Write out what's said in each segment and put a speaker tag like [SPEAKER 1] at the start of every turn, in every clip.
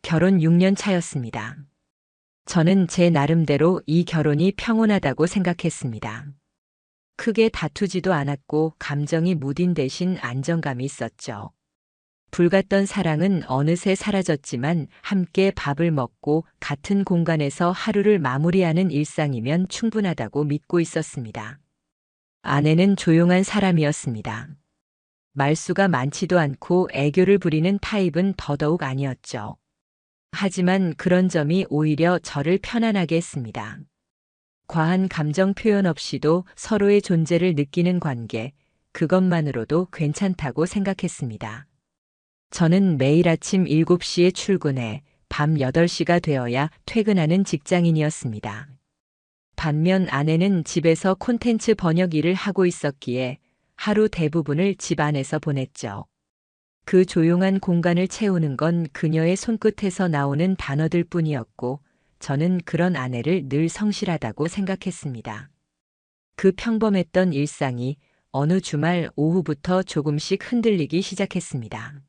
[SPEAKER 1] 결혼 6년 차였습니다. 저는 제 나름대로 이 결혼이 평온하다고 생각했습니다. 크게 다투지도 않았고 감정이 무딘 대신 안정감이 있었죠. 불같던 사랑은 어느새 사라졌지만 함께 밥을 먹고 같은 공간에서 하루를 마무리하는 일상이면 충분하다고 믿고 있었습니다. 아내는 조용한 사람이었습니다. 말수가 많지도 않고 애교를 부리는 타입은 더더욱 아니었죠. 하지만 그런 점이 오히려 저를 편안하게 했습니다. 과한 감정 표현 없이도 서로의 존재를 느끼는 관계, 그것만으로도 괜찮다고 생각했습니다. 저는 매일 아침 7시에 출근해 밤 8시가 되어야 퇴근하는 직장인이었습니다. 반면 아내는 집에서 콘텐츠 번역 일을 하고 있었기에 하루 대부분을 집 안에서 보냈죠. 그 조용한 공간을 채우는 건 그녀의 손끝에서 나오는 단어들 뿐이었고, 저는 그런 아내를 늘 성실하다고 생각했습니다. 그 평범했던 일상이 어느 주말 오후부터 조금씩 흔들리기 시작했습니다.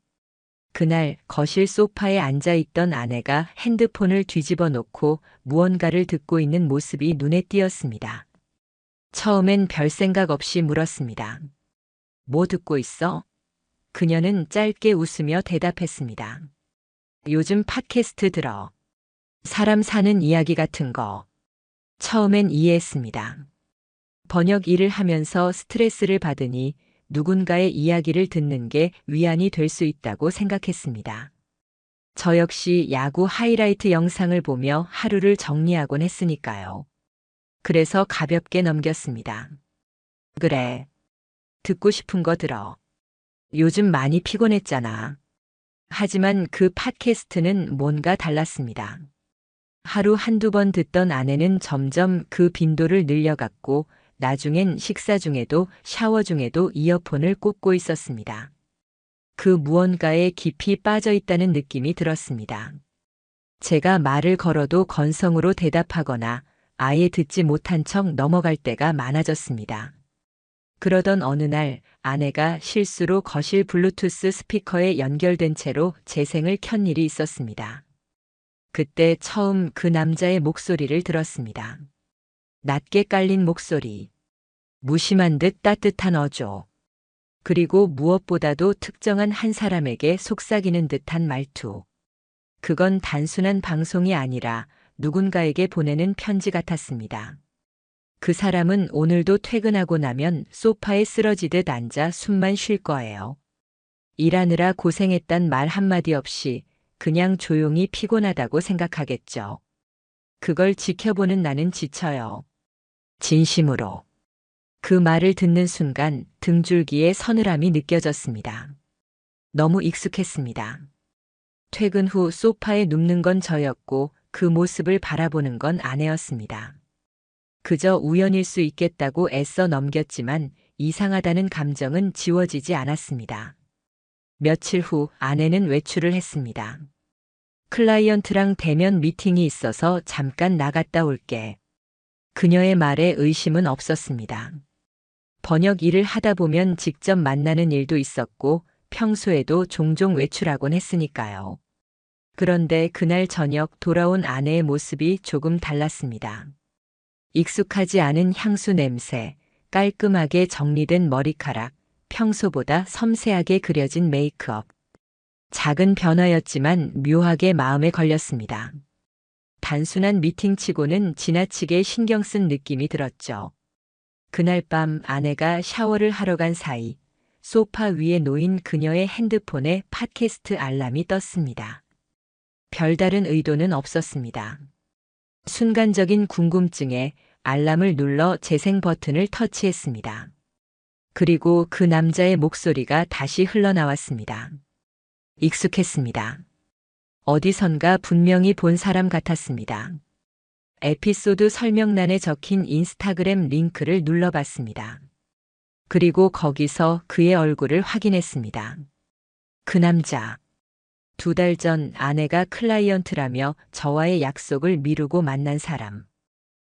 [SPEAKER 1] 그날 거실 소파에 앉아 있던 아내가 핸드폰을 뒤집어 놓고 무언가를 듣고 있는 모습이 눈에 띄었습니다. 처음엔 별 생각 없이 물었습니다. 뭐 듣고 있어? 그녀는 짧게 웃으며 대답했습니다. 요즘 팟캐스트 들어. 사람 사는 이야기 같은 거. 처음엔 이해했습니다. 번역 일을 하면서 스트레스를 받으니 누군가의 이야기를 듣는 게 위안이 될 수 있다고 생각했습니다. 저 역시 야구 하이라이트 영상을 보며 하루를 정리하곤 했으니까요. 그래서 가볍게 넘겼습니다. 그래. 듣고 싶은 거 들어. 요즘 많이 피곤했잖아. 하지만 그 팟캐스트는 뭔가 달랐습니다. 하루 한두 번 듣던 아내는 점점 그 빈도를 늘려갔고 나중엔 식사 중에도 샤워 중에도 이어폰을 꽂고 있었습니다. 그 무언가에 깊이 빠져 있다는 느낌이 들었습니다. 제가 말을 걸어도 건성으로 대답하거나 아예 듣지 못한 척 넘어갈 때가 많아졌습니다. 그러던 어느 날 아내가 실수로 거실 블루투스 스피커에 연결된 채로 재생을 켠 일이 있었습니다. 그때 처음 그 남자의 목소리를 들었습니다. 낮게 깔린 목소리. 무심한 듯 따뜻한 어조. 그리고 무엇보다도 특정한 한 사람에게 속삭이는 듯한 말투. 그건 단순한 방송이 아니라 누군가에게 보내는 편지 같았습니다. 그 사람은 오늘도 퇴근하고 나면 소파에 쓰러지듯 앉아 숨만 쉴 거예요. 일하느라 고생했단 말 한마디 없이 그냥 조용히 피곤하다고 생각하겠죠. 그걸 지켜보는 나는 지쳐요. 진심으로. 그 말을 듣는 순간 등줄기에 서늘함이 느껴졌습니다. 너무 익숙했습니다. 퇴근 후 소파에 눕는 건 저였고 그 모습을 바라보는 건 아내였습니다. 그저 우연일 수 있겠다고 애써 넘겼지만 이상하다는 감정은 지워지지 않았습니다. 며칠 후 아내는 외출을 했습니다. 클라이언트랑 대면 미팅이 있어서 잠깐 나갔다 올게. 그녀의 말에 의심은 없었습니다. 번역 일을 하다 보면 직접 만나는 일도 있었고 평소에도 종종 외출하곤 했으니까요. 그런데 그날 저녁 돌아온 아내의 모습이 조금 달랐습니다. 익숙하지 않은 향수 냄새, 깔끔하게 정리된 머리카락, 평소보다 섬세하게 그려진 메이크업. 작은 변화였지만 묘하게 마음에 걸렸습니다. 단순한 미팅치고는 지나치게 신경 쓴 느낌이 들었죠. 그날 밤 아내가 샤워를 하러 간 사이 소파 위에 놓인 그녀의 핸드폰에 팟캐스트 알람이 떴습니다. 별다른 의도는 없었습니다. 순간적인 궁금증에 알람을 눌러 재생 버튼을 터치했습니다. 그리고 그 남자의 목소리가 다시 흘러나왔습니다. 익숙했습니다. 어디선가 분명히 본 사람 같았습니다. 에피소드 설명란에 적힌 인스타그램 링크를 눌러봤습니다. 그리고 거기서 그의 얼굴을 확인했습니다. 그 남자. 2달 전 아내가 클라이언트라며 저와의 약속을 미루고 만난 사람.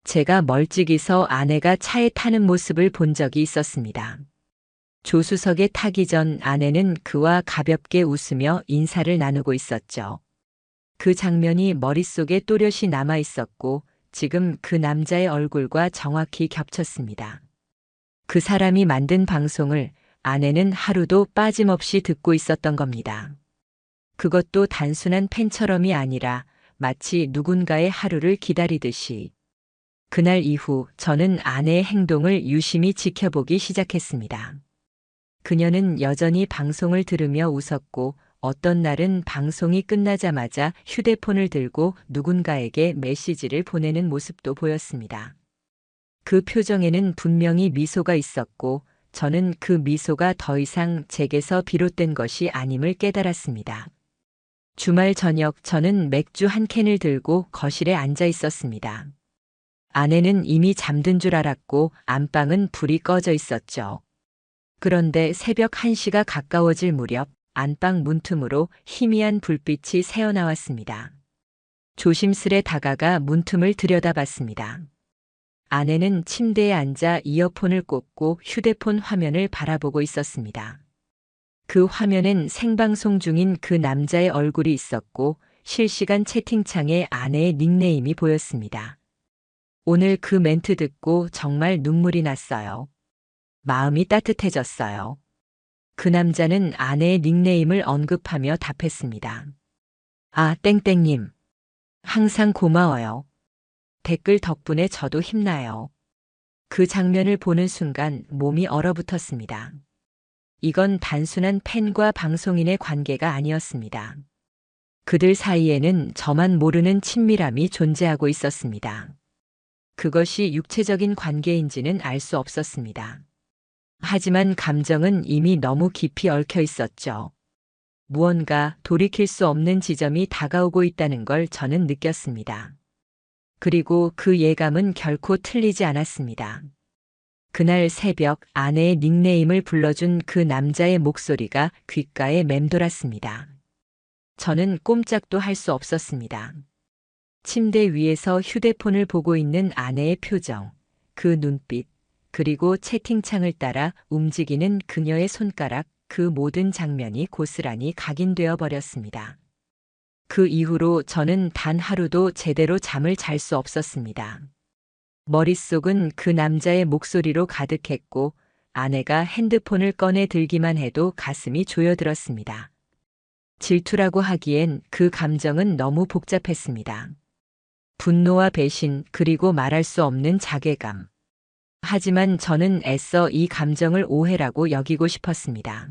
[SPEAKER 1] 제가 멀찍이서 아내가 차에 타는 모습을 본 적이 있었습니다. 조수석에 타기 전 아내는 그와 가볍게 웃으며 인사를 나누고 있었죠. 그 장면이 머릿속에 또렷이 남아 있었고 지금 그 남자의 얼굴과 정확히 겹쳤습니다. 그 사람이 만든 방송을 아내는 하루도 빠짐없이 듣고 있었던 겁니다. 그것도 단순한 팬처럼이 아니라 마치 누군가의 하루를 기다리듯이. 그날 이후 저는 아내의 행동을 유심히 지켜보기 시작했습니다. 그녀는 여전히 방송을 들으며 웃었고 어떤 날은 방송이 끝나자마자 휴대폰을 들고 누군가에게 메시지를 보내는 모습도 보였습니다. 그 표정에는 분명히 미소가 있었고 저는 그 미소가 더 이상 제게서 비롯된 것이 아님을 깨달았습니다. 주말 저녁 저는 맥주 한 캔을 들고 거실에 앉아 있었습니다. 아내는 이미 잠든 줄 알았고 안방은 불이 꺼져 있었죠. 그런데 새벽 1시가 가까워질 무렵 안방 문틈으로 희미한 불빛이 새어나왔습니다. 조심스레 다가가 문틈을 들여다봤습니다. 아내는 침대에 앉아 이어폰을 꽂고 휴대폰 화면을 바라보고 있었습니다. 그 화면엔 생방송 중인 그 남자의 얼굴이 있었고 실시간 채팅창에 아내의 닉네임이 보였습니다. 오늘 그 멘트 듣고 정말 눈물이 났어요. 마음이 따뜻해졌어요. 그 남자는 아내의 닉네임을 언급하며 답했습니다. 아, 땡땡님. 항상 고마워요. 댓글 덕분에 저도 힘나요. 그 장면을 보는 순간 몸이 얼어붙었습니다. 이건 단순한 팬과 방송인의 관계가 아니었습니다. 그들 사이에는 저만 모르는 친밀함이 존재하고 있었습니다. 그것이 육체적인 관계인지는 알 수 없었습니다. 하지만 감정은 이미 너무 깊이 얽혀 있었죠. 무언가 돌이킬 수 없는 지점이 다가오고 있다는 걸 저는 느꼈습니다. 그리고 그 예감은 결코 틀리지 않았습니다. 그날 새벽 아내의 닉네임을 불러준 그 남자의 목소리가 귓가에 맴돌았습니다. 저는 꼼짝도 할 수 없었습니다. 침대 위에서 휴대폰을 보고 있는 아내의 표정, 그 눈빛, 그리고 채팅창을 따라 움직이는 그녀의 손가락, 그 모든 장면이 고스란히 각인되어 버렸습니다. 그 이후로 저는 단 하루도 제대로 잠을 잘 수 없었습니다. 머릿속은 그 남자의 목소리로 가득했고 아내가 핸드폰을 꺼내 들기만 해도 가슴이 조여들었습니다. 질투라고 하기엔 그 감정은 너무 복잡했습니다. 분노와 배신 그리고 말할 수 없는 자괴감. 하지만 저는 애써 이 감정을 오해라고 여기고 싶었습니다.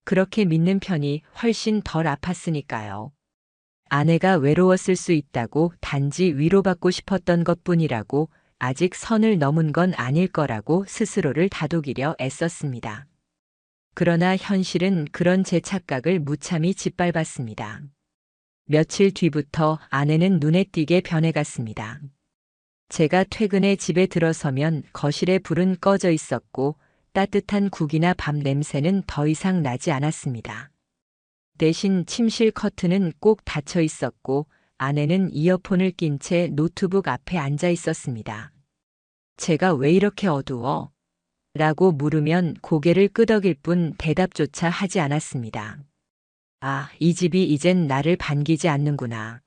[SPEAKER 1] 그렇게 믿는 편이 훨씬 덜 아팠으니까요. 아내가 외로웠을 수 있다고 단지 위로받고 싶었던 것뿐이라고 아직 선을 넘은 건 아닐 거라고 스스로를 다독이려 애썼습니다. 그러나 현실은 그런 제 착각을 무참히 짓밟았습니다. 며칠 뒤부터 아내는 눈에 띄게 변해갔습니다. 제가 퇴근해 집에 들어서면 거실에 불은 꺼져 있었고 따뜻한 국이나 밥 냄새는 더 이상 나지 않았습니다. 대신 침실 커튼은 꼭 닫혀 있었고 아내는 이어폰을 낀 채 노트북 앞에 앉아 있었습니다. 제가 왜 이렇게 어두워? 라고 물으면 고개를 끄덕일 뿐 대답조차 하지 않았습니다. 아, 이 집이 이젠 나를 반기지 않는구나.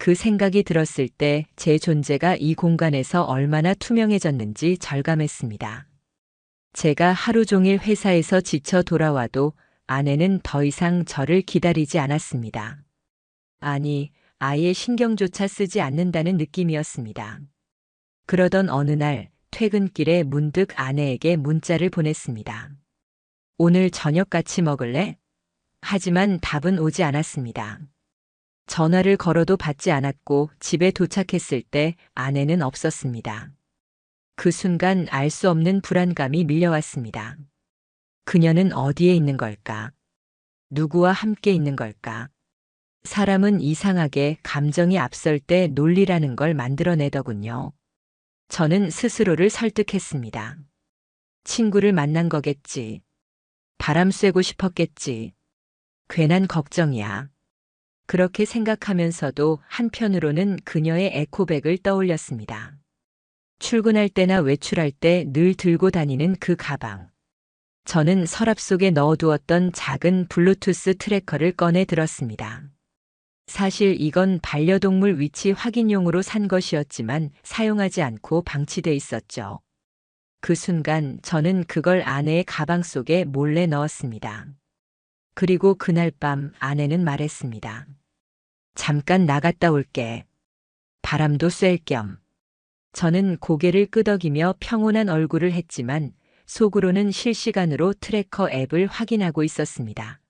[SPEAKER 1] 그 생각이 들었을 때 제 존재가 이 공간에서 얼마나 투명해졌는지 절감했습니다. 제가 하루 종일 회사에서 지쳐 돌아와도 아내는 더 이상 저를 기다리지 않았습니다. 아니, 아예 신경조차 쓰지 않는다는 느낌이었습니다. 그러던 어느 날 퇴근길에 문득 아내에게 문자를 보냈습니다. 오늘 저녁 같이 먹을래? 하지만 답은 오지 않았습니다. 전화를 걸어도 받지 않았고 집에 도착했을 때 아내는 없었습니다. 그 순간 알 수 없는 불안감이 밀려왔습니다. 그녀는 어디에 있는 걸까? 누구와 함께 있는 걸까? 사람은 이상하게 감정이 앞설 때 논리라는 걸 만들어내더군요. 저는 스스로를 설득했습니다. 친구를 만난 거겠지. 바람 쐬고 싶었겠지. 괜한 걱정이야. 그렇게 생각하면서도 한편으로는 그녀의 에코백을 떠올렸습니다. 출근할 때나 외출할 때 늘 들고 다니는 그 가방. 저는 서랍 속에 넣어두었던 작은 블루투스 트래커를 꺼내 들었습니다. 사실 이건 반려동물 위치 확인용으로 산 것이었지만 사용하지 않고 방치돼 있었죠. 그 순간 저는 그걸 아내의 가방 속에 몰래 넣었습니다. 그리고 그날 밤 아내는 말했습니다. 잠깐 나갔다 올게. 바람도 쐴 겸. 저는 고개를 끄덕이며 평온한 얼굴을 했지만 속으로는 실시간으로 트래커 앱을 확인하고 있었습니다.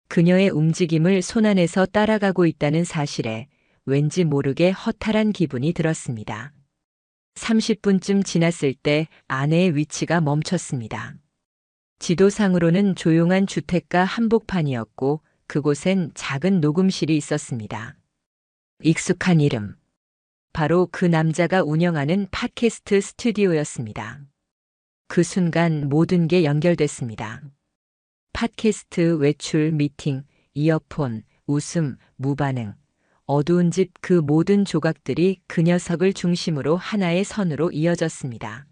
[SPEAKER 1] 그녀의 움직임을 손안에서 따라가고 있다는 사실에 왠지 모르게 허탈한 기분이 들었습니다. 30분쯤 지났을 때 아내의 위치가 멈췄습니다. 지도상으로는 조용한 주택가 한복판이었고 그곳엔 작은 녹음실이 있었습니다. 익숙한 이름. 바로 그 남자가 운영하는 팟캐스트 스튜디오였습니다. 그 순간 모든 게 연결됐습니다. 팟캐스트, 외출, 미팅, 이어폰, 웃음, 무반응. 어두운 집 그 모든 조각들이 그 녀석을 중심으로 하나의 선으로 이어졌습니다.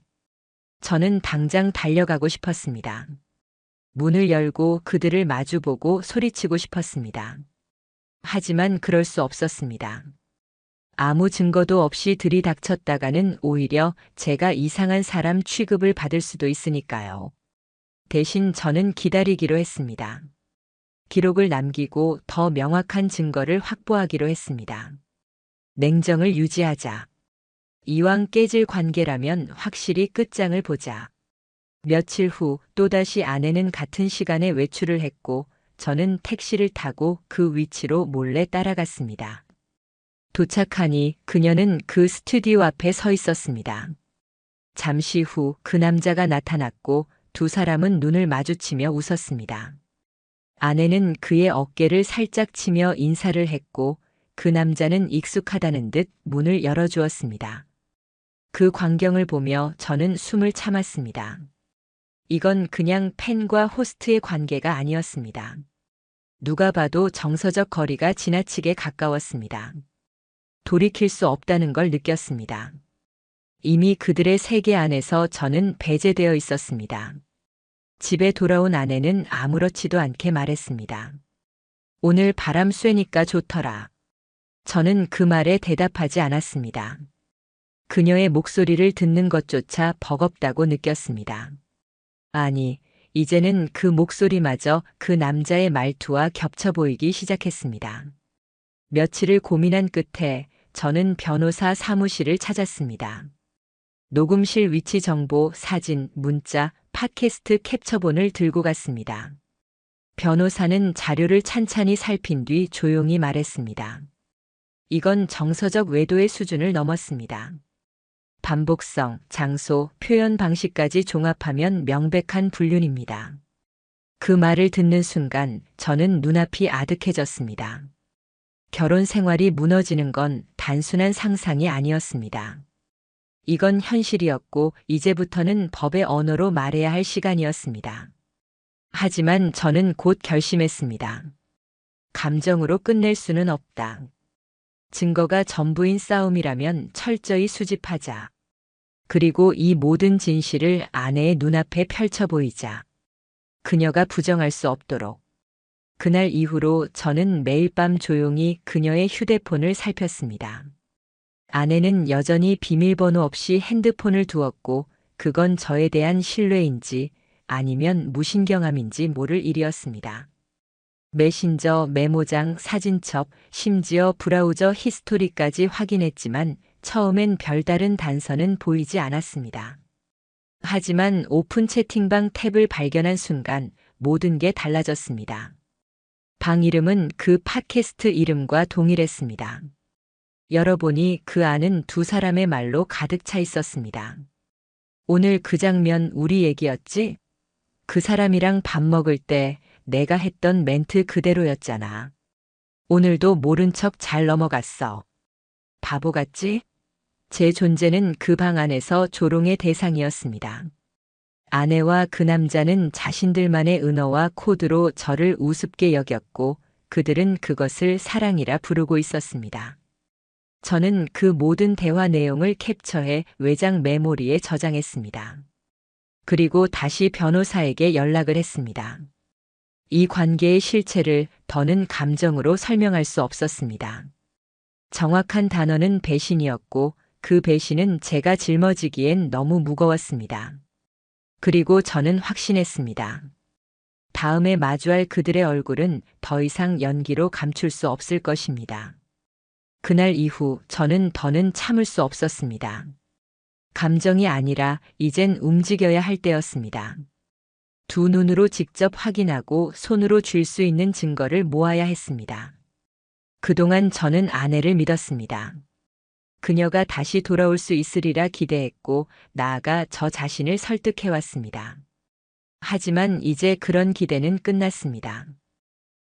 [SPEAKER 1] 저는 당장 달려가고 싶었습니다. 문을 열고 그들을 마주보고 소리치고 싶었습니다. 하지만 그럴 수 없었습니다. 아무 증거도 없이 들이닥쳤다가는 오히려 제가 이상한 사람 취급을 받을 수도 있으니까요. 대신 저는 기다리기로 했습니다. 기록을 남기고 더 명확한 증거를 확보하기로 했습니다. 냉정을 유지하자. 이왕 깨질 관계라면 확실히 끝장을 보자. 며칠 후 또다시 아내는 같은 시간에 외출을 했고 저는 택시를 타고 그 위치로 몰래 따라갔습니다. 도착하니 그녀는 그 스튜디오 앞에 서 있었습니다. 잠시 후 그 남자가 나타났고 두 사람은 눈을 마주치며 웃었습니다. 아내는 그의 어깨를 살짝 치며 인사를 했고 그 남자는 익숙하다는 듯 문을 열어주었습니다. 그 광경을 보며 저는 숨을 참았습니다. 이건 그냥 팬과 호스트의 관계가 아니었습니다. 누가 봐도 정서적 거리가 지나치게 가까웠습니다. 돌이킬 수 없다는 걸 느꼈습니다. 이미 그들의 세계 안에서 저는 배제되어 있었습니다. 집에 돌아온 아내는 아무렇지도 않게 말했습니다. 오늘 바람 쐬니까 좋더라. 저는 그 말에 대답하지 않았습니다. 그녀의 목소리를 듣는 것조차 버겁다고 느꼈습니다. 아니, 이제는 그 목소리마저 그 남자의 말투와 겹쳐 보이기 시작했습니다. 며칠을 고민한 끝에 저는 변호사 사무실을 찾았습니다. 녹음실 위치 정보, 사진, 문자, 팟캐스트 캡처본을 들고 갔습니다. 변호사는 자료를 찬찬히 살핀 뒤 조용히 말했습니다. 이건 정서적 외도의 수준을 넘었습니다. 반복성, 장소, 표현 방식까지 종합하면 명백한 불륜입니다. 그 말을 듣는 순간 저는 눈앞이 아득해졌습니다. 결혼 생활이 무너지는 건 단순한 상상이 아니었습니다. 이건 현실이었고 이제부터는 법의 언어로 말해야 할 시간이었습니다. 하지만 저는 곧 결심했습니다. 감정으로 끝낼 수는 없다. 증거가 전부인 싸움이라면 철저히 수집하자. 그리고 이 모든 진실을 아내의 눈앞에 펼쳐 보이자. 그녀가 부정할 수 없도록. 그날 이후로 저는 매일 밤 조용히 그녀의 휴대폰을 살폈습니다. 아내는 여전히 비밀번호 없이 핸드폰을 두었고 그건 저에 대한 신뢰인지 아니면 무신경함인지 모를 일이었습니다. 메신저, 메모장, 사진첩, 심지어 브라우저 히스토리까지 확인했지만 처음엔 별다른 단서는 보이지 않았습니다. 하지만 오픈 채팅방 탭을 발견한 순간 모든 게 달라졌습니다. 방 이름은 그 팟캐스트 이름과 동일했습니다. 열어보니 그 안은 두 사람의 말로 가득 차 있었습니다. 오늘 그 장면 우리 얘기였지? 그 사람이랑 밥 먹을 때 내가 했던 멘트 그대로였잖아. 오늘도 모른 척 잘 넘어갔어. 바보 같지? 제 존재는 그 방 안에서 조롱의 대상이었습니다. 아내와 그 남자는 자신들만의 은어와 코드로 저를 우습게 여겼고 그들은 그것을 사랑이라 부르고 있었습니다. 저는 그 모든 대화 내용을 캡처해 외장 메모리에 저장했습니다. 그리고 다시 변호사에게 연락을 했습니다. 이 관계의 실체를 더는 감정으로 설명할 수 없었습니다. 정확한 단어는 배신이었고 그 배신은 제가 짊어지기엔 너무 무거웠습니다. 그리고 저는 확신했습니다. 다음에 마주할 그들의 얼굴은 더 이상 연기로 감출 수 없을 것입니다. 그날 이후 저는 더는 참을 수 없었습니다. 감정이 아니라 이젠 움직여야 할 때였습니다. 두 눈으로 직접 확인하고 손으로 쥘 수 있는 증거를 모아야 했습니다. 그동안 저는 아내를 믿었습니다. 그녀가 다시 돌아올 수 있으리라 기대했고 나아가 저 자신을 설득해왔습니다. 하지만 이제 그런 기대는 끝났습니다.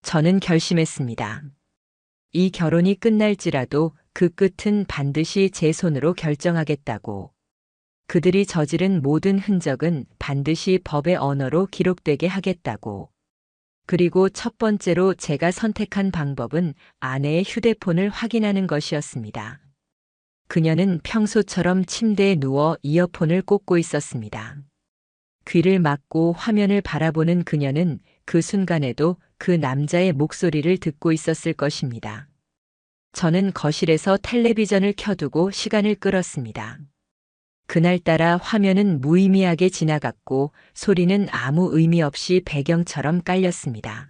[SPEAKER 1] 저는 결심했습니다. 이 결혼이 끝날지라도 그 끝은 반드시 제 손으로 결정하겠다고. 그들이 저지른 모든 흔적은 반드시 법의 언어로 기록되게 하겠다고. 그리고 첫 번째로 제가 선택한 방법은 아내의 휴대폰을 확인하는 것이었습니다. 그녀는 평소처럼 침대에 누워 이어폰을 꽂고 있었습니다. 귀를 막고 화면을 바라보는 그녀는 그 순간에도 그 남자의 목소리를 듣고 있었을 것입니다. 저는 거실에서 텔레비전을 켜두고 시간을 끌었습니다. 그날따라 화면은 무의미하게 지나갔고 소리는 아무 의미 없이 배경처럼 깔렸습니다.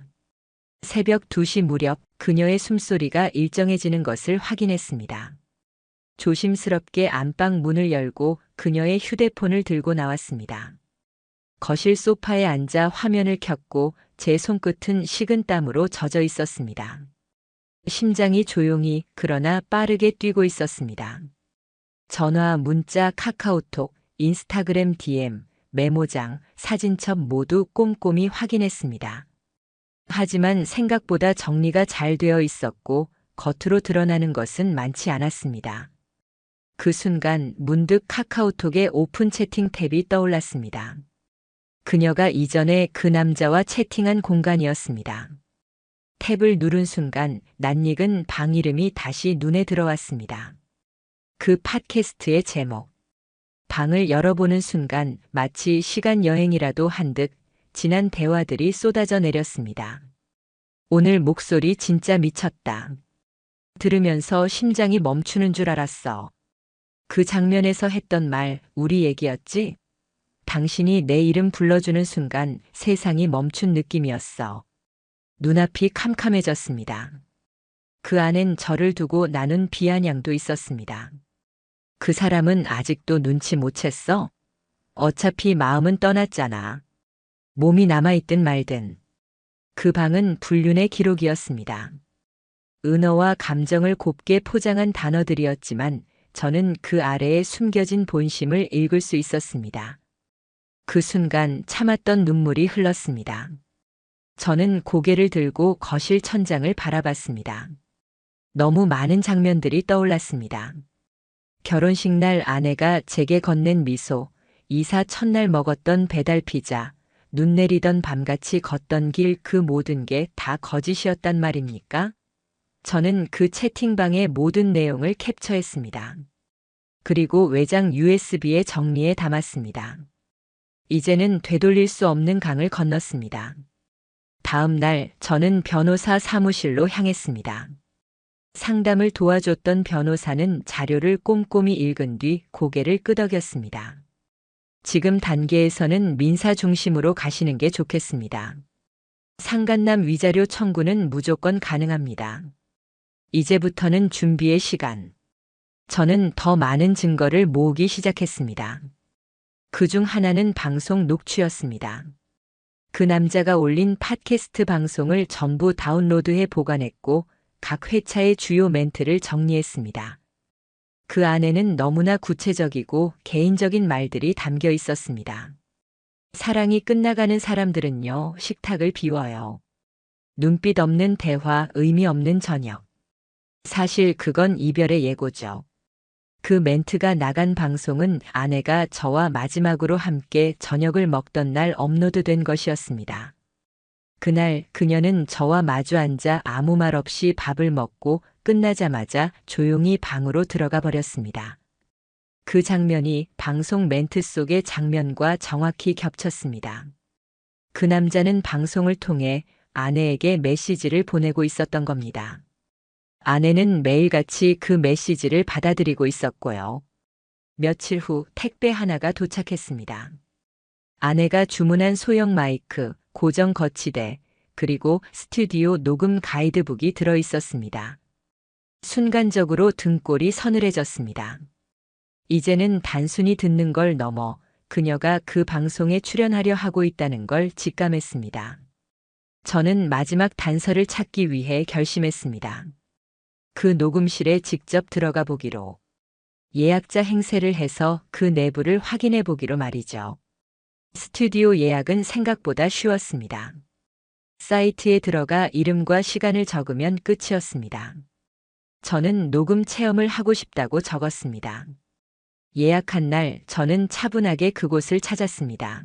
[SPEAKER 1] 새벽 2시 무렵 그녀의 숨소리가 일정해지는 것을 확인했습니다. 조심스럽게 안방 문을 열고 그녀의 휴대폰을 들고 나왔습니다. 거실 소파에 앉아 화면을 켰고 제 손끝은 식은땀으로 젖어 있었습니다. 심장이 조용히 그러나 빠르게 뛰고 있었습니다. 전화, 문자, 카카오톡, 인스타그램 DM, 메모장, 사진첩 모두 꼼꼼히 확인했습니다. 하지만 생각보다 정리가 잘 되어 있었고 겉으로 드러나는 것은 많지 않았습니다. 그 순간 문득 카카오톡의 오픈 채팅 탭이 떠올랐습니다. 그녀가 이전에 그 남자와 채팅한 공간이었습니다. 탭을 누른 순간 낯익은 방 이름이 다시 눈에 들어왔습니다. 그 팟캐스트의 제목. 방을 열어보는 순간 마치 시간 여행이라도 한 듯 지난 대화들이 쏟아져 내렸습니다. 오늘 목소리 진짜 미쳤다. 들으면서 심장이 멈추는 줄 알았어. 그 장면에서 했던 말, 우리 얘기였지? 당신이 내 이름 불러주는 순간 세상이 멈춘 느낌이었어. 눈앞이 캄캄해졌습니다. 그 안엔 저를 두고 나눈 비아냥도 있었습니다. 그 사람은 아직도 눈치 못 챘어? 어차피 마음은 떠났잖아. 몸이 남아있든 말든. 그 방은 불륜의 기록이었습니다. 은어와 감정을 곱게 포장한 단어들이었지만 저는 그 아래에 숨겨진 본심을 읽을 수 있었습니다. 그 순간 참았던 눈물이 흘렀습니다. 저는 고개를 들고 거실 천장을 바라봤습니다. 너무 많은 장면들이 떠올랐습니다. 결혼식 날 아내가 제게 건넨 미소, 이사 첫날 먹었던 배달 피자, 눈 내리던 밤같이 걷던 길 그 모든 게 다 거짓이었단 말입니까? 저는 그 채팅방의 모든 내용을 캡처했습니다. 그리고 외장 USB에 정리해 담았습니다. 이제는 되돌릴 수 없는 강을 건넜습니다. 다음 날 저는 변호사 사무실로 향했습니다. 상담을 도와줬던 변호사는 자료를 꼼꼼히 읽은 뒤 고개를 끄덕였습니다. 지금 단계에서는 민사 중심으로 가시는 게 좋겠습니다. 상간남 위자료 청구는 무조건 가능합니다. 이제부터는 준비의 시간. 저는 더 많은 증거를 모으기 시작했습니다. 그중 하나는 방송 녹취였습니다. 그 남자가 올린 팟캐스트 방송을 전부 다운로드해 보관했고 각 회차의 주요 멘트를 정리했습니다. 그 안에는 너무나 구체적이고 개인적인 말들이 담겨 있었습니다. 사랑이 끝나가는 사람들은요, 식탁을 비워요. 눈빛 없는 대화, 의미 없는 저녁. 사실 그건 이별의 예고죠. 그 멘트가 나간 방송은 아내가 저와 마지막으로 함께 저녁을 먹던 날 업로드된 것이었습니다. 그날 그녀는 저와 마주 앉아 아무 말 없이 밥을 먹고 끝나자마자 조용히 방으로 들어가 버렸습니다. 그 장면이 방송 멘트 속의 장면과 정확히 겹쳤습니다. 그 남자는 방송을 통해 아내에게 메시지를 보내고 있었던 겁니다. 아내는 매일같이 그 메시지를 받아들이고 있었고요. 며칠 후 택배 하나가 도착했습니다. 아내가 주문한 소형 마이크, 고정 거치대, 그리고 스튜디오 녹음 가이드북이 들어 있었습니다. 순간적으로 등골이 서늘해졌습니다. 이제는 단순히 듣는 걸 넘어 그녀가 그 방송에 출연하려 하고 있다는 걸 직감했습니다. 저는 마지막 단서를 찾기 위해 결심했습니다. 그 녹음실에 직접 들어가 보기로. 예약자 행세를 해서 그 내부를 확인해 보기로 말이죠. 스튜디오 예약은 생각보다 쉬웠습니다. 사이트에 들어가 이름과 시간을 적으면 끝이었습니다. 저는 녹음 체험을 하고 싶다고 적었습니다. 예약한 날 저는 차분하게 그곳을 찾았습니다.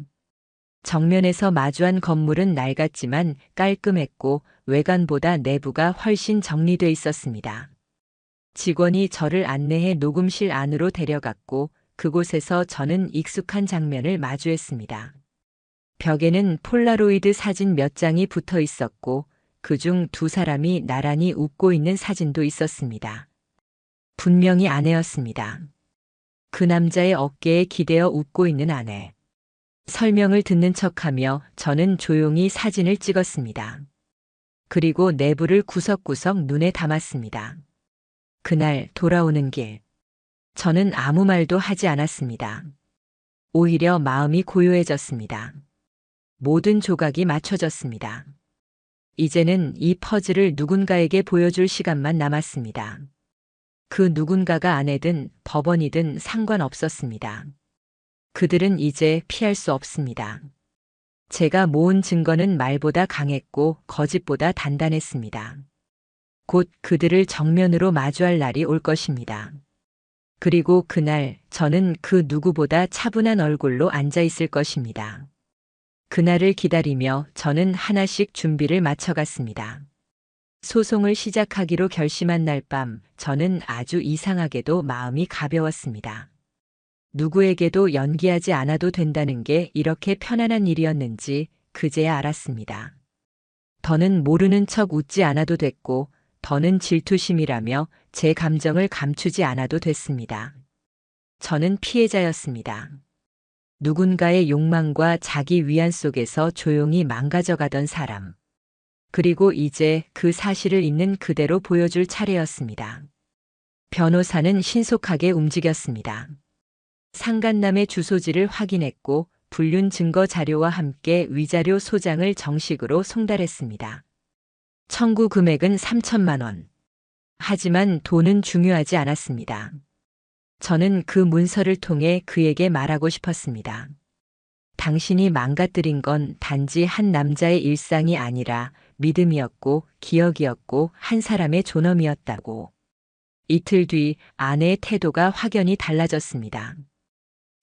[SPEAKER 1] 정면에서 마주한 건물은 낡았지만 깔끔했고 외관보다 내부가 훨씬 정리돼 있었습니다. 직원이 저를 안내해 녹음실 안으로 데려갔고 그곳에서 저는 익숙한 장면을 마주했습니다. 벽에는 폴라로이드 사진 몇 장이 붙어 있었고 그중 두 사람이 나란히 웃고 있는 사진도 있었습니다. 분명히 아내였습니다. 그 남자의 어깨에 기대어 웃고 있는 아내. 설명을 듣는 척하며 저는 조용히 사진을 찍었습니다. 그리고 내부를 구석구석 눈에 담았습니다. 그날 돌아오는 길. 저는 아무 말도 하지 않았습니다. 오히려 마음이 고요해졌습니다. 모든 조각이 맞춰졌습니다. 이제는 이 퍼즐을 누군가에게 보여줄 시간만 남았습니다. 그 누군가가 아내든 법원이든 상관없었습니다. 그들은 이제 피할 수 없습니다. 제가 모은 증거는 말보다 강했고 거짓보다 단단했습니다. 곧 그들을 정면으로 마주할 날이 올 것입니다. 그리고 그날 저는 그 누구보다 차분한 얼굴로 앉아 있을 것입니다. 그날을 기다리며 저는 하나씩 준비를 마쳐갔습니다. 소송을 시작하기로 결심한 날 밤 저는 아주 이상하게도 마음이 가벼웠습니다. 누구에게도 연기하지 않아도 된다는 게 이렇게 편안한 일이었는지 그제야 알았습니다. 더는 모르는 척 웃지 않아도 됐고 더는 질투심이라며 제 감정을 감추지 않아도 됐습니다. 저는 피해자였습니다. 누군가의 욕망과 자기 위안 속에서 조용히 망가져가던 사람. 그리고 이제 그 사실을 있는 그대로 보여줄 차례였습니다. 변호사는 신속하게 움직였습니다. 상간남의 주소지를 확인했고 불륜 증거 자료와 함께 위자료 소장을 정식으로 송달했습니다. 청구 금액은 3천만 원. 하지만 돈은 중요하지 않았습니다. 저는 그 문서를 통해 그에게 말하고 싶었습니다. 당신이 망가뜨린 건 단지 한 남자의 일상이 아니라 믿음이었고 기억이었고 한 사람의 존엄이었다고. 이틀 뒤 아내의 태도가 확연히 달라졌습니다.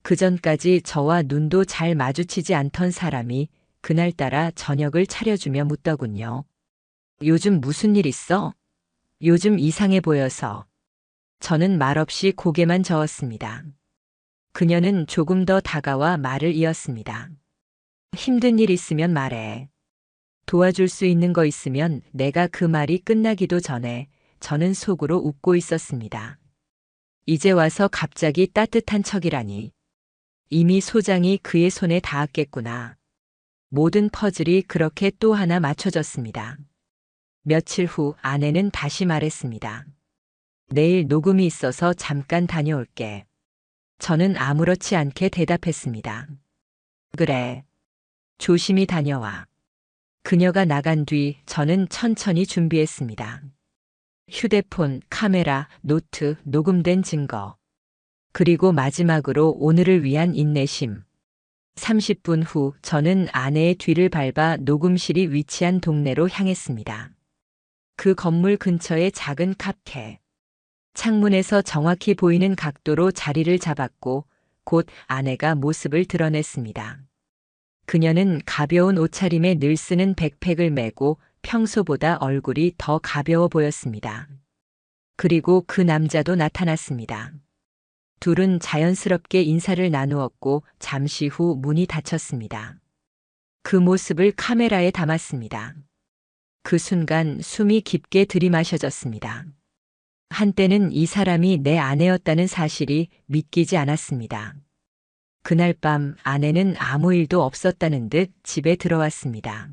[SPEAKER 1] 그전까지 저와 눈도 잘 마주치지 않던 사람이 그날따라 저녁을 차려주며 묻더군요. 요즘 무슨 일 있어? 요즘 이상해 보여서. 저는 말없이 고개만 저었습니다. 그녀는 조금 더 다가와 말을 이었습니다. 힘든 일 있으면 말해. 도와줄 수 있는 거 있으면 내가 그 말이 끝나기도 전에 저는 속으로 웃고 있었습니다. 이제 와서 갑자기 따뜻한 척이라니. 이미 소장이 그의 손에 닿았겠구나. 모든 퍼즐이 그렇게 또 하나 맞춰졌습니다. 며칠 후 아내는 다시 말했습니다. 내일 녹음이 있어서 잠깐 다녀올게. 저는 아무렇지 않게 대답했습니다. 그래. 조심히 다녀와. 그녀가 나간 뒤 저는 천천히 준비했습니다. 휴대폰, 카메라, 노트, 녹음된 증거. 그리고 마지막으로 오늘을 위한 인내심. 30분 후 저는 아내의 뒤를 밟아 녹음실이 위치한 동네로 향했습니다. 그 건물 근처의 작은 카페. 창문에서 정확히 보이는 각도로 자리를 잡았고 곧 아내가 모습을 드러냈습니다. 그녀는 가벼운 옷차림에 늘 쓰는 백팩을 메고 평소보다 얼굴이 더 가벼워 보였습니다. 그리고 그 남자도 나타났습니다. 둘은 자연스럽게 인사를 나누었고 잠시 후 문이 닫혔습니다. 그 모습을 카메라에 담았습니다. 그 순간 숨이 깊게 들이마셔졌습니다. 한때는 이 사람이 내 아내였다는 사실이 믿기지 않았습니다. 그날 밤 아내는 아무 일도 없었다는 듯 집에 들어왔습니다.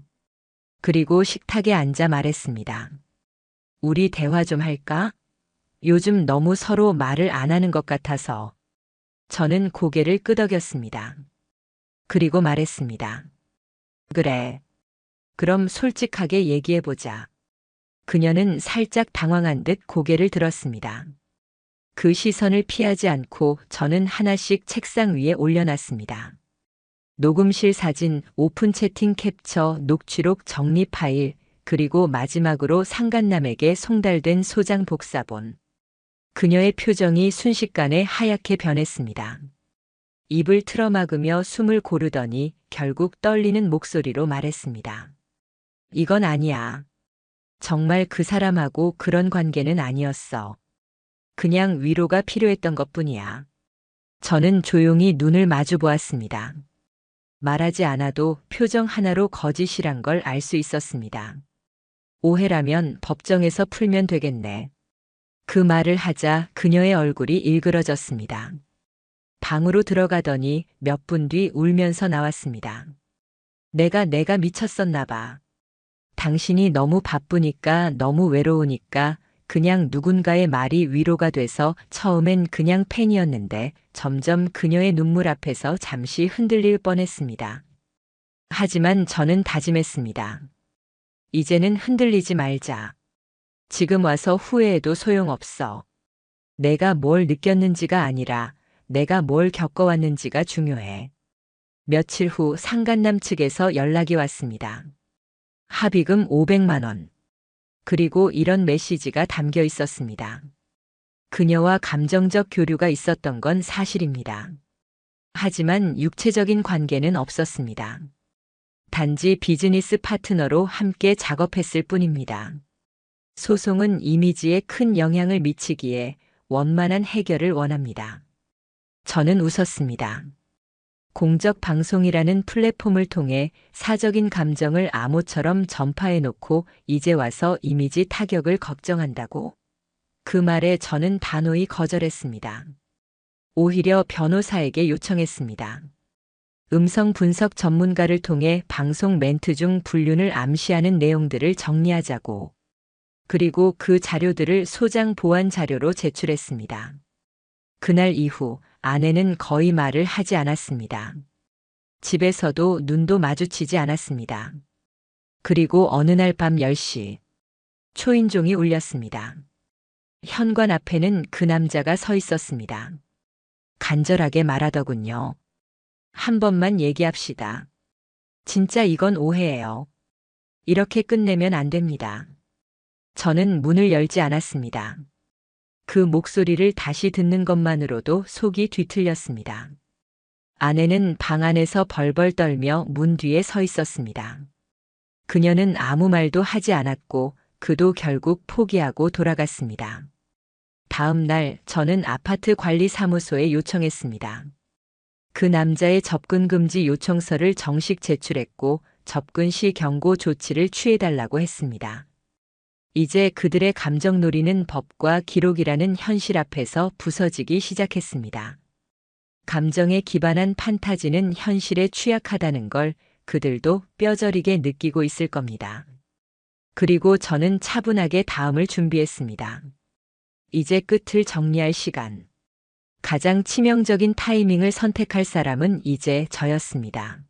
[SPEAKER 1] 그리고 식탁에 앉아 말했습니다. 우리 대화 좀 할까? 요즘 너무 서로 말을 안 하는 것 같아서. 저는 고개를 끄덕였습니다. 그리고 말했습니다. 그래. 그럼 솔직하게 얘기해보자. 그녀는 살짝 당황한 듯 고개를 들었습니다. 그 시선을 피하지 않고 저는 하나씩 책상 위에 올려놨습니다. 녹음실 사진, 오픈 채팅 캡처, 녹취록 정리 파일, 그리고 마지막으로 상간남에게 송달된 소장 복사본. 그녀의 표정이 순식간에 하얗게 변했습니다. 입을 틀어막으며 숨을 고르더니 결국 떨리는 목소리로 말했습니다. 이건 아니야. 정말 그 사람하고 그런 관계는 아니었어. 그냥 위로가 필요했던 것뿐이야. 저는 조용히 눈을 마주 보았습니다. 말하지 않아도 표정 하나로 거짓이란 걸 알 수 있었습니다. 오해라면 법정에서 풀면 되겠네. 그 말을 하자 그녀의 얼굴이 일그러졌습니다. 방으로 들어가더니 몇 분 뒤 울면서 나왔습니다. 내가 미쳤었나 봐. 당신이 너무 바쁘니까 너무 외로우니까 그냥 누군가의 말이 위로가 돼서 처음엔 그냥 팬이었는데 점점 그녀의 눈물 앞에서 잠시 흔들릴 뻔했습니다. 하지만 저는 다짐했습니다. 이제는 흔들리지 말자. 지금 와서 후회해도 소용없어. 내가 뭘 느꼈는지가 아니라 내가 뭘 겪어왔는지가 중요해. 며칠 후 상간남 측에서 연락이 왔습니다. 합의금 500만 원. 그리고 이런 메시지가 담겨 있었습니다. 그녀와 감정적 교류가 있었던 건 사실입니다. 하지만 육체적인 관계는 없었습니다. 단지 비즈니스 파트너로 함께 작업했을 뿐입니다. 소송은 이미지에 큰 영향을 미치기에 원만한 해결을 원합니다. 저는 웃었습니다. 공적 방송이라는 플랫폼을 통해 사적인 감정을 암호처럼 전파해놓고 이제 와서 이미지 타격을 걱정한다고. 그 말에 저는 단호히 거절했습니다. 오히려 변호사에게 요청했습니다. 음성 분석 전문가를 통해 방송 멘트 중 불륜을 암시하는 내용들을 정리하자고. 그리고 그 자료들을 소장 보완 자료로 제출했습니다. 그날 이후 아내는 거의 말을 하지 않았습니다. 집에서도 눈도 마주치지 않았습니다. 그리고 어느 날 밤 10시 초인종이 울렸습니다. 현관 앞에는 그 남자가 서 있었습니다. 간절하게 말하더군요. 한 번만 얘기합시다. 진짜 이건 오해예요. 이렇게 끝내면 안 됩니다. 저는 문을 열지 않았습니다. 그 목소리를 다시 듣는 것만으로도 속이 뒤틀렸습니다. 아내는 방 안에서 벌벌 떨며 문 뒤에 서 있었습니다. 그녀는 아무 말도 하지 않았고 그도 결국 포기하고 돌아갔습니다. 다음 날 저는 아파트 관리사무소에 요청했습니다. 그 남자의 접근 금지 요청서를 정식 제출했고 접근 시 경고 조치를 취해달라고 했습니다. 이제 그들의 감정놀이는 법과 기록이라는 현실 앞에서 부서지기 시작했습니다. 감정에 기반한 판타지는 현실에 취약하다는 걸 그들도 뼈저리게 느끼고 있을 겁니다. 그리고 저는 차분하게 다음을 준비했습니다. 이제 끝을 정리할 시간. 가장 치명적인 타이밍을 선택할 사람은 이제 저였습니다.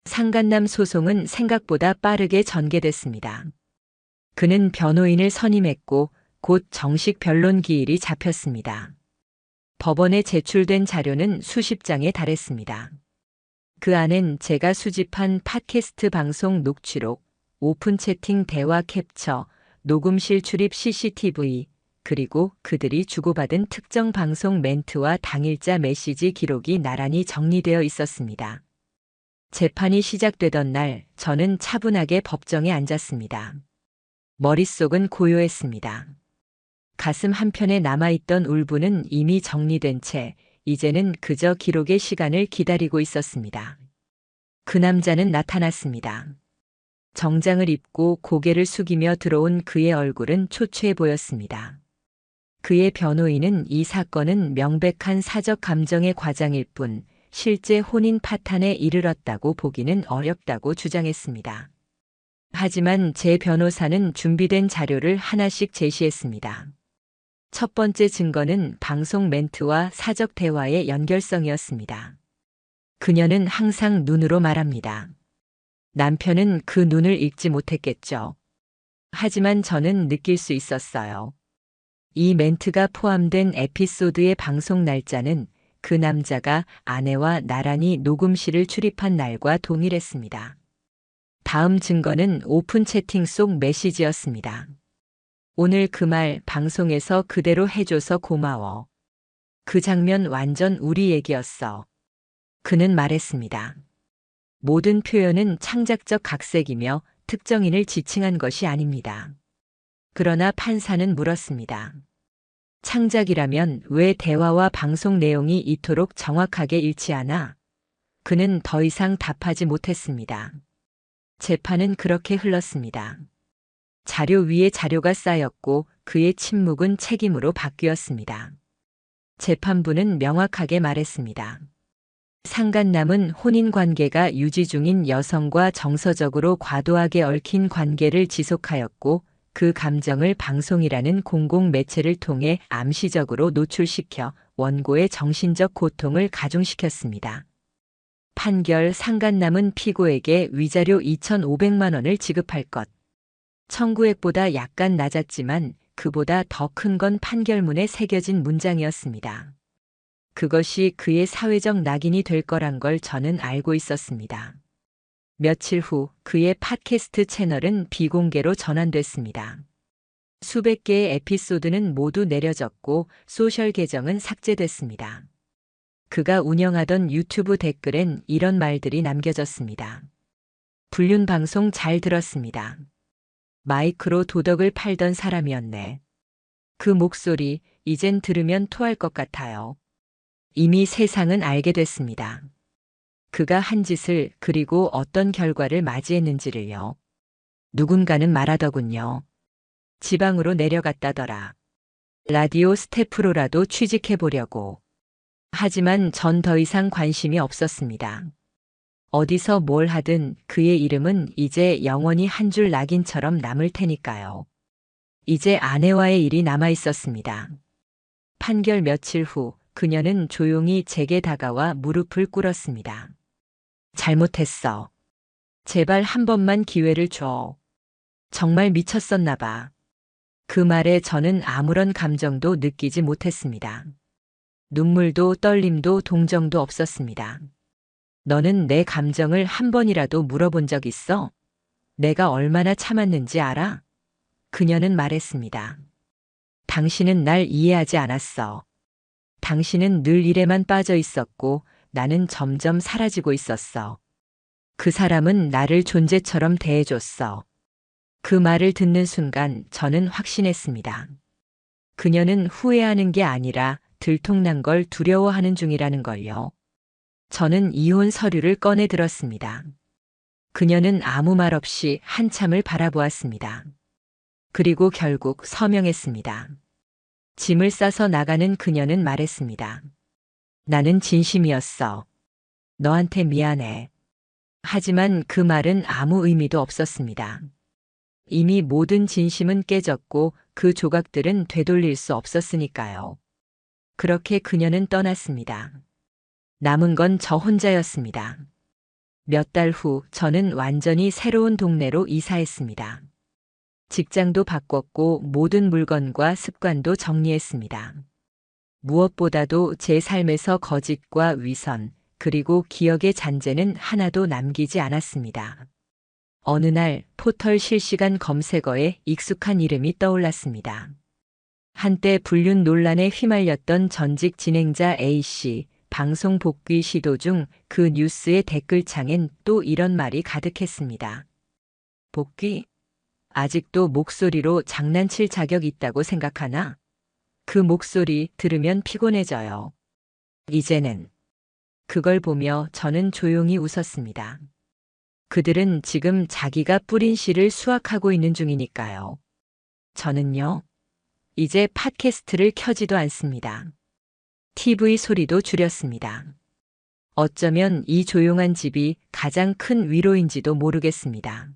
[SPEAKER 1] 상간남 소송은 생각보다 빠르게 전개됐습니다. 그는 변호인을 선임했고 곧 정식 변론 기일이 잡혔습니다. 법원에 제출된 자료는 수십 장에 달했습니다. 그 안엔 제가 수집한 팟캐스트 방송 녹취록, 오픈 채팅 대화 캡처, 녹음실 출입 CCTV, 그리고 그들이 주고받은 특정 방송 멘트와 당일자 메시지 기록이 나란히 정리되어 있었습니다. 재판이 시작되던 날 저는 차분하게 법정에 앉았습니다. 머릿속은 고요했습니다. 가슴 한편에 남아있던 울분은 이미 정리된 채 이제는 그저 기록의 시간을 기다리고 있었습니다. 그 남자는 나타났습니다. 정장을 입고 고개를 숙이며 들어온 그의 얼굴은 초췌해 보였습니다. 그의 변호인은 이 사건은 명백한 사적 감정의 과장일 뿐 실제 혼인 파탄에 이르렀다고 보기는 어렵다고 주장했습니다. 하지만 제 변호사는 준비된 자료를 하나씩 제시했습니다. 첫 번째 증거는 방송 멘트와 사적 대화의 연결성이었습니다. 그녀는 항상 눈으로 말합니다. 남편은 그 눈을 읽지 못했겠죠. 하지만 저는 느낄 수 있었어요. 이 멘트가 포함된 에피소드의 방송 날짜는 그 남자가 아내와 나란히 녹음실을 출입한 날과 동일했습니다. 다음 증거는 오픈 채팅 속 메시지였습니다. 오늘 그 말 방송에서 그대로 해줘서 고마워. 그 장면 완전 우리 얘기였어. 그는 말했습니다. 모든 표현은 창작적 각색이며 특정인을 지칭한 것이 아닙니다. 그러나 판사는 물었습니다. 창작이라면 왜 대화와 방송 내용이 이토록 정확하게 일치하나? 그는 더 이상 답하지 못했습니다. 재판은 그렇게 흘렀습니다. 자료 위에 자료가 쌓였고 그의 침묵은 책임으로 바뀌었습니다. 재판부는 명확하게 말했습니다. 상간남은 혼인 관계가 유지 중인 여성과 정서적으로 과도하게 얽힌 관계를 지속하였고 그 감정을 방송이라는 공공 매체를 통해 암시적으로 노출시켜 원고의 정신적 고통을 가중시켰습니다. 판결 상간남은 피고에게 위자료 2,500만 원을 지급할 것. 청구액보다 약간 낮았지만 그보다 더 큰 건 판결문에 새겨진 문장이었습니다. 그것이 그의 사회적 낙인이 될 거란 걸 저는 알고 있었습니다. 며칠 후 그의 팟캐스트 채널은 비공개로 전환됐습니다. 수백 개의 에피소드는 모두 내려졌고 소셜 계정은 삭제됐습니다. 그가 운영하던 유튜브 댓글엔 이런 말들이 남겨졌습니다. 불륜 방송 잘 들었습니다. 마이크로 도덕을 팔던 사람이었네. 그 목소리 이젠 들으면 토할 것 같아요. 이미 세상은 알게 됐습니다. 그가 한 짓을 그리고 어떤 결과를 맞이했는지를요. 누군가는 말하더군요. 지방으로 내려갔다더라. 라디오 스태프로라도 취직해보려고. 하지만 전 더 이상 관심이 없었습니다. 어디서 뭘 하든 그의 이름은 이제 영원히 한 줄 낙인처럼 남을 테니까요. 이제 아내와의 일이 남아 있었습니다. 판결 며칠 후 그녀는 조용히 제게 다가와 무릎을 꿇었습니다. 잘못했어. 제발 한 번만 기회를 줘. 정말 미쳤었나 봐. 그 말에 저는 아무런 감정도 느끼지 못했습니다. 눈물도 떨림도 동정도 없었습니다. 너는 내 감정을 한 번이라도 물어본 적 있어? 내가 얼마나 참았는지 알아? 그녀는 말했습니다. 당신은 날 이해하지 않았어. 당신은 늘 일에만 빠져 있었고 나는 점점 사라지고 있었어. 그 사람은 나를 존재처럼 대해줬어. 그 말을 듣는 순간 저는 확신했습니다. 그녀는 후회하는 게 아니라 들통난 걸 두려워하는 중이라는 걸요. 저는 이혼 서류를 꺼내 들었습니다. 그녀는 아무 말 없이 한참을 바라보았습니다. 그리고 결국 서명했습니다. 짐을 싸서 나가는 그녀는 말했습니다. 나는 진심이었어. 너한테 미안해. 하지만 그 말은 아무 의미도 없었습니다. 이미 모든 진심은 깨졌고 그 조각들은 되돌릴 수 없었으니까요. 그렇게 그녀는 떠났습니다. 남은 건 저 혼자였습니다. 몇 달 후 저는 완전히 새로운 동네로 이사했습니다. 직장도 바꿨고 모든 물건과 습관도 정리했습니다. 무엇보다도 제 삶에서 거짓과 위선, 그리고 기억의 잔재는 하나도 남기지 않았습니다. 어느 날 포털 실시간 검색어에 익숙한 이름이 떠올랐습니다. 한때 불륜 논란에 휘말렸던 전직 진행자 A씨, 방송 복귀 시도 중 그 뉴스의 댓글창엔 또 이런 말이 가득했습니다. 복귀? 아직도 목소리로 장난칠 자격 있다고 생각하나? 그 목소리 들으면 피곤해져요. 이제는. 그걸 보며 저는 조용히 웃었습니다. 그들은 지금 자기가 뿌린 씨를 수확하고 있는 중이니까요. 저는요, 이제 팟캐스트를 켜지도 않습니다. TV 소리도 줄였습니다. 어쩌면 이 조용한 집이 가장 큰 위로인지도 모르겠습니다.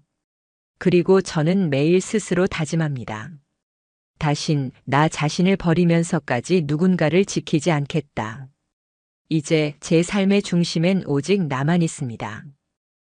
[SPEAKER 1] 그리고 저는 매일 스스로 다짐합니다. 다신 나 자신을 버리면서까지 누군가를 지키지 않겠다. 이제 제 삶의 중심엔 오직 나만 있습니다.